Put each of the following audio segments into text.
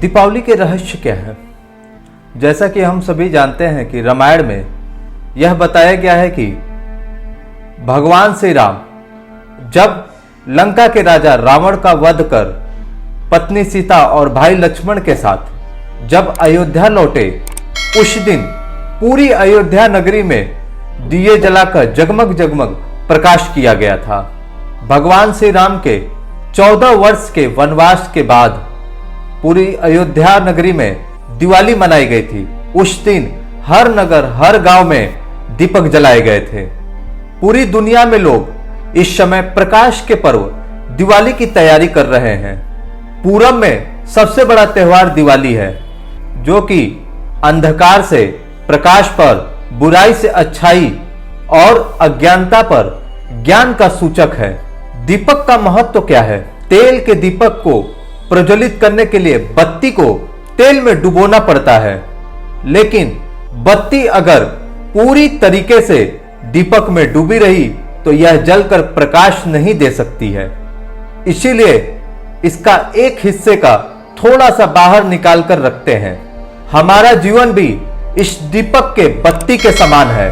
दीपावली के रहस्य क्या है? जैसा कि हम सभी जानते हैं कि रामायण में यह बताया गया है कि भगवान श्री राम जब लंका के राजा रावण का वध कर पत्नी सीता और भाई लक्ष्मण के साथ जब अयोध्या लौटे, उस दिन पूरी अयोध्या नगरी में दिए जलाकर जगमग जगमग प्रकाश किया गया था। भगवान श्री राम के 14 वर्ष के वनवास के बाद पूरी अयोध्या नगरी में दिवाली मनाई गई थी। उस दिन हर नगर हर गांव में दीपक जलाए गए थे। पूरी दुनिया में लोग इस समय प्रकाश के पर्व दिवाली की तैयारी कर रहे हैं। पूरब में सबसे बड़ा त्योहार दिवाली है, जो कि अंधकार से प्रकाश पर, बुराई से अच्छाई और अज्ञानता पर ज्ञान का सूचक है। दीपक का महत्व क्या है? तेल के दीपक को प्रज्वलित करने के लिए बत्ती को तेल में डुबोना पड़ता है, लेकिन बत्ती अगर पूरी तरीके से दीपक में डूबी रही तो यह जलकर प्रकाश नहीं दे सकती है। इसीलिए इसका एक हिस्से का थोड़ा सा बाहर निकाल कर रखते हैं। हमारा जीवन भी इस दीपक के बत्ती के समान है।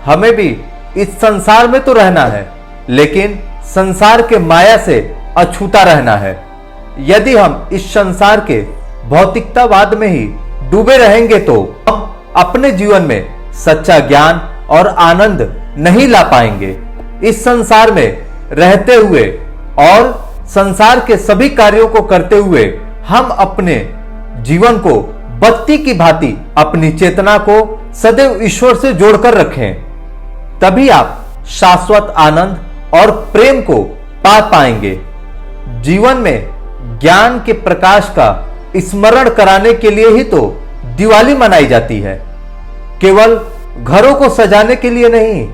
हमें भी इस संसार में तो रहना है, लेकिन संसार के माया से अछूता रहना है। यदि हम इस संसार के भौतिकतावाद में ही डूबे रहेंगे तो हम अपने जीवन में सच्चा ज्ञान और आनंद नहीं ला पाएंगे। इस संसार में रहते हुए और संसार के सभी कार्यों को करते हुए हम अपने जीवन को बत्ती की भांति अपनी चेतना को सदैव ईश्वर से जोड़कर रखें, तभी आप शाश्वत आनंद और प्रेम को पा पाएंगे। जीवन में ज्ञान के प्रकाश का स्मरण कराने के लिए ही तो दिवाली मनाई जाती है, केवल घरों को सजाने के लिए नहीं।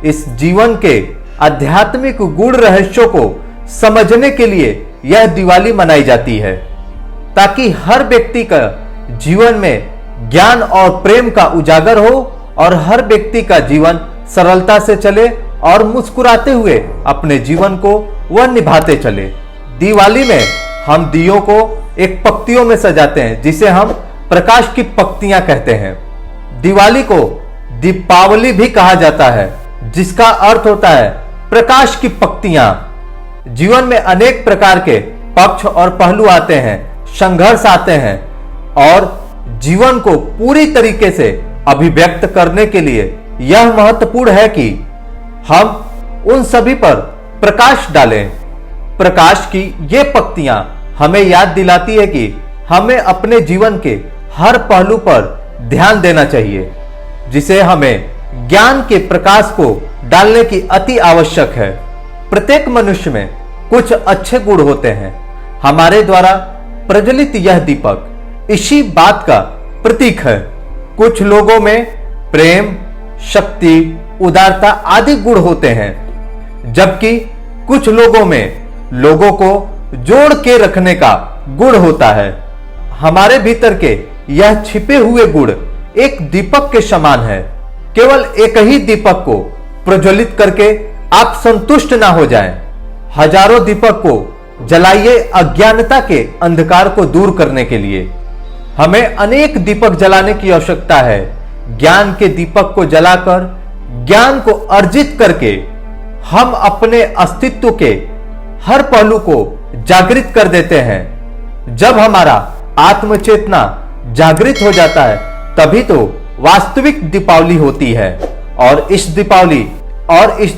इस जीवन के आध्यात्मिक गूढ़ रहस्यों को समझने के लिए यह दिवाली मनाई जाती है, ताकि हर व्यक्ति का जीवन में ज्ञान और प्रेम का उजागर हो और हर व्यक्ति का जीवन सरलता से चले और मुस्कुराते हुए अपने जीवन को वह निभाते चले। दिवाली में हम दियों को एक पक्तियों में सजाते हैं, जिसे हम प्रकाश की पक्तियां कहते हैं। दिवाली को दीपावली भी कहा जाता है, जिसका अर्थ होता है प्रकाश की पक्तियां। जीवन में अनेक प्रकार के पक्ष और पहलू आते हैं, संघर्ष आते हैं, और जीवन को पूरी तरीके से अभिव्यक्त करने के लिए यह महत्वपूर्ण है कि हम उन सभी पर प्रकाश डालें। प्रकाश की ये पक्तियां हमें याद दिलाती है कि हमें अपने जीवन के हर पहलू पर ध्यान देना चाहिए, जिसे हमें ज्ञान के प्रकाश को डालने की अति आवश्यक है। प्रत्येक मनुष्य में कुछ अच्छे गुण होते हैं। हमारे द्वारा प्रज्वलित यह दीपक इसी बात का प्रतीक है। कुछ लोगों में प्रेम, शक्ति, उदारता आदि गुण होते हैं, जबकि कुछ लोगों में लोगों को जोड़ के रखने का गुण होता है। हमारे भीतर के यह छिपे हुए गुण एक दीपक के समान है। केवल एक ही दीपक को प्रज्वलित करके आप संतुष्ट ना हो जाएं। हजारों दीपक को जलाइए अज्ञानता के अंधकार को दूर करने के लिए। हमें अनेक दीपक जलाने की आवश्यकता है। ज्ञान के दीपक को जलाकर ज्ञान को अर्जित करके हम अपने अस्तित्व के हर पहलू को जागृत कर देते हैं। जब हमारा आत्मचेतना जागृत हो जाता है, तभी तो वास्तविक दीपावली होती है। और इस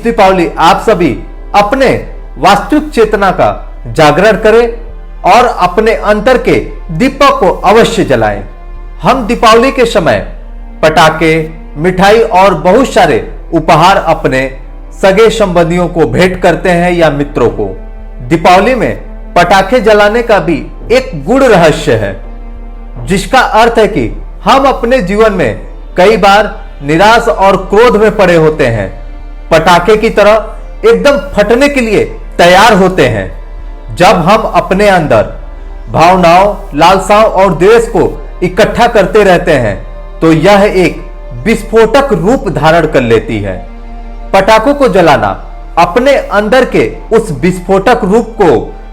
दीपावली आप सभी अपने वास्तविक चेतना का जागरण करें और अपने अंतर के दीपक को अवश्य जलाएं। हम दीपावली के समय पटाखे, मिठाई और बहुत सारे उपहार अपने सगे संबंधियों को भेंट करते हैं या मित्रों को। दीपावली में पटाखे जलाने का भी एक गूढ़ रहस्य है, जिसका अर्थ है कि हम अपने जीवन में कई बार निराश और क्रोध में पड़े होते हैं, पटाखे की तरह एकदम फटने के लिए तैयार होते हैं। जब हम अपने अंदर भावनाओं, लालसाओं और द्वेष को इकट्ठा करते रहते हैं, तो यह एक विस्फोटक रूप धारण कर लेती है। पटाखों को जलाना अपने अंदर के उस विस्फोटक रूप को,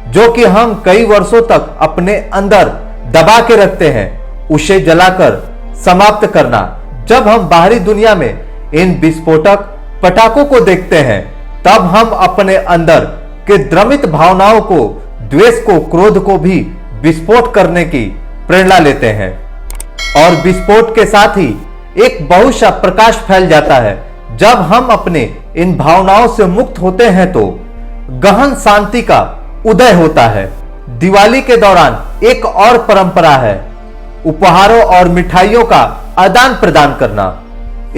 जो कि हम कई वर्षों तक अपने अंदर दबा के रखते हैं, उसे जलाकर समाप्त करना। जब हम बाहरी दुनिया में इन विस्फोटक पटाखों को देखते हैं, तब हम अपने अंदर के द्रमित भावनाओं को, द्वेष को, क्रोध को भी विस्फोट करने की प्रेरणा लेते हैं और विस्फोट के साथ ही एक बहुत सा प्रकाश फैल जाता है। जब हम अपने इन भावनाओं से मुक्त होते हैं तो गहन शांति का उदय होता है। दिवाली के दौरान एक और परंपरा है उपहारों और मिठाइयों का आदान प्रदान करना।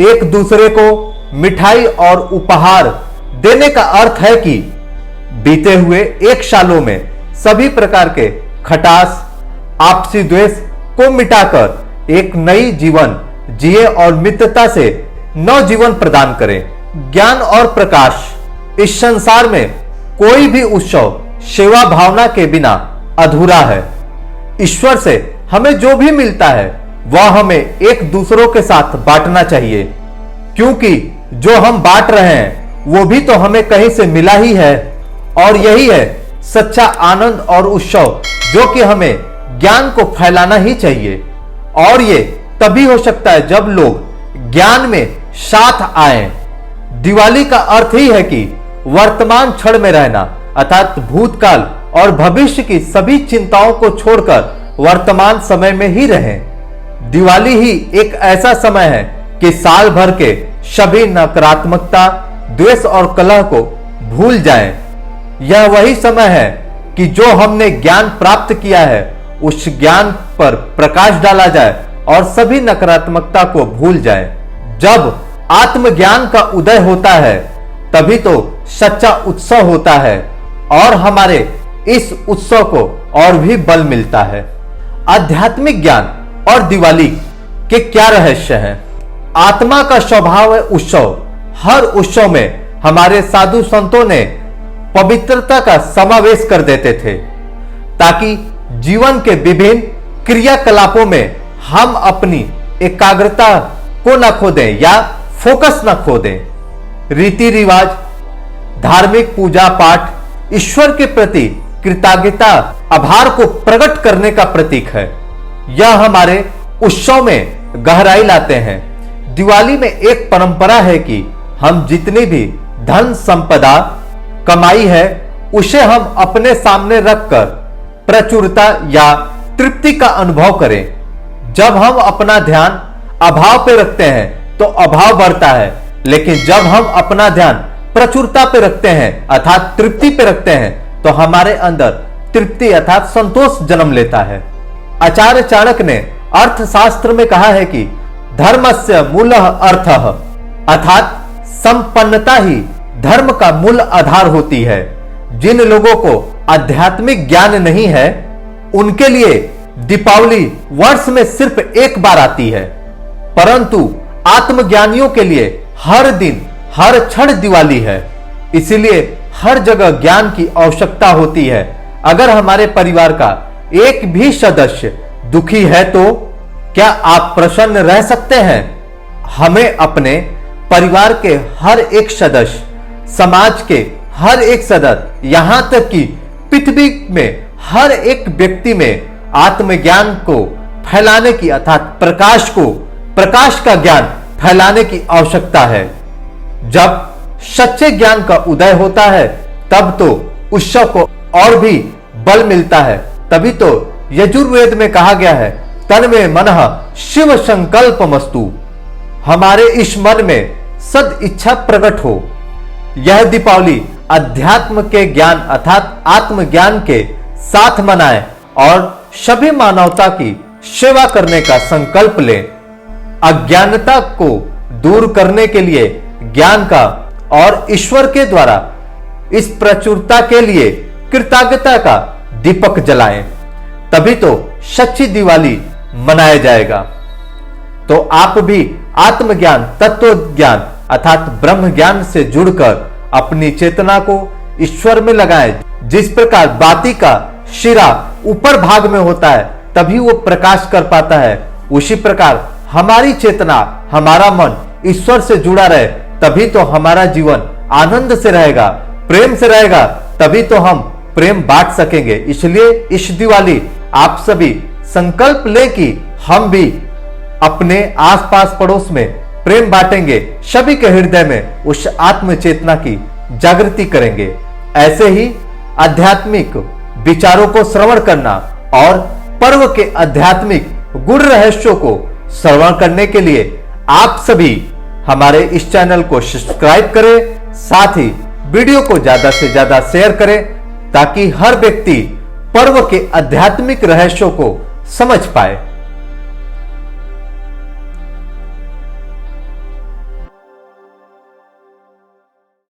एक दूसरे को मिठाई और उपहार देने का अर्थ है कि बीते हुए एक सालों में सभी प्रकार के खटास, आपसी द्वेष को मिटाकर एक नई जीवन जिए और मित्रता से नव जीवन प्रदान करें। ज्ञान और प्रकाश। इस संसार में कोई भी उत्सव सेवा भावना के बिना अधूरा है। ईश्वर से हमें जो भी मिलता है वह हमें एक दूसरों के साथ बांटना चाहिए, क्योंकि जो हम बांट रहे हैं वो भी तो हमें कहीं से मिला ही है। और यही है सच्चा आनंद और उत्सव, जो कि हमें ज्ञान को फैलाना ही चाहिए। और ये तभी हो सकता है जब लोग ज्ञान में साथ आए। दिवाली का अर्थ ही है कि वर्तमान क्षण में रहना, अर्थात भूतकाल और भविष्य की सभी चिंताओं को छोड़कर वर्तमान समय में ही रहें। दिवाली ही एक ऐसा समय है कि साल भर के सभी नकारात्मकता, द्वेष और कलह को भूल जाएं। यह वही समय है कि जो हमने ज्ञान प्राप्त किया है उस ज्ञान पर प्रकाश डाला जाए और सभी नकारात्मकता को भूल जाए। जब आत्मज्ञान का उदय होता है तभी तो सच्चा उत्सव होता है और हमारे इस उत्सव को और भी बल मिलता है। आध्यात्मिक ज्ञान और दिवाली के क्या रहस्य हैं? आत्मा का स्वभाव है उत्सव। हर उत्सव में हमारे साधु संतों ने पवित्रता का समावेश कर देते थे ताकि जीवन के विभिन्न क्रियाकलापों में हम अपनी एकाग्रता को न खो दें या फोकस न खो दें। रीति रिवाज, धार्मिक पूजा पाठ ईश्वर के प्रति कृतज्ञता, आभार को प्रकट करने का प्रतीक है। यह हमारे उत्सव में गहराई लाते हैं। दिवाली में एक परंपरा है कि हम जितनी भी धन संपदा कमाई है उसे हम अपने सामने रखकर प्रचुरता या तृप्ति का अनुभव करें। जब हम अपना ध्यान अभाव पे रखते हैं तो अभाव बढ़ता है, लेकिन जब हम अपना ध्यान प्रचुरता पे रखते हैं अर्थात तृप्ति पे रखते हैं तो हमारे अंदर तृप्ति अर्थात संतोष जन्म लेता है। आचार्य चाणक्य ने अर्थशास्त्र में कहा है कि धर्मस्य मूलः अर्थः, अर्थात संपन्नता ही धर्म का मूल आधार होती है। जिन लोगों को आध्यात्मिक ज्ञान नहीं है उनके लिए दीपावली वर्ष में सिर्फ एक बार आती है, परंतु आत्मज्ञानियों के लिए हर दिन हर क्षण दिवाली है। इसीलिए हर जगह ज्ञान की आवश्यकता होती है। अगर हमारे परिवार का एक भी सदस्य दुखी है तो क्या आप प्रसन्न रह सकते हैं? हमें अपने परिवार के हर एक सदस्य, समाज के हर एक सदस्य, यहां तक कि पृथ्वी में हर एक व्यक्ति में आत्मज्ञान को फैलाने की अर्थात प्रकाश का ज्ञान फैलाने की आवश्यकता है। जब सच्चे ज्ञान का उदय होता है तब तो उत्सव को और भी बल मिलता है। तभी तो यजुर्वेद में कहा गया है तन्मे मनः शिव संकल्पमस्तु, हमारे इस मन में सद इच्छा प्रकट हो। यह दीपावली अध्यात्म के ज्ञान अर्थात आत्मज्ञान के साथ मनाएं और सभी मानवता की सेवा करने का संकल्प लें। अज्ञानता को दूर करने के लिए ज्ञान का और ईश्वर के द्वारा इस प्रचुरता के लिए कृतज्ञता का दीपक जलाएं, तभी तो सच्ची दिवाली मनाया जाएगा। तो आप भी आत्मज्ञान, तत्व ज्ञान अर्थात ब्रह्म ज्ञान से जुड़कर अपनी चेतना को ईश्वर में लगाएं। जिस प्रकार बाती का शिरा ऊपर भाग में होता है तभी वो प्रकाश कर पाता है, उसी प्रकार हमारी चेतना, हमारा मन ईश्वर से जुड़ा रहे तभी तो हमारा जीवन आनंद से रहेगा, प्रेम से रहेगा, तभी तो हम प्रेम बांट सकेंगे। इसलिए इस दिवाली आप सभी संकल्प लें कि हम भी अपने आसपास पड़ोस में प्रेम बांटेंगे, सभी के हृदय में उस आत्म चेतना की जागृति करेंगे। ऐसे ही आध्यात्मिक विचारों को श्रवण करना और पर्व के आध्यात्मिक गुण रहस्यों को श्रवण करने के लिए आप सभी हमारे इस चैनल को सब्सक्राइब करें, साथ ही वीडियो को ज्यादा से ज्यादा शेयर करें ताकि हर व्यक्ति पर्व के आध्यात्मिक रहस्यों को समझ पाए।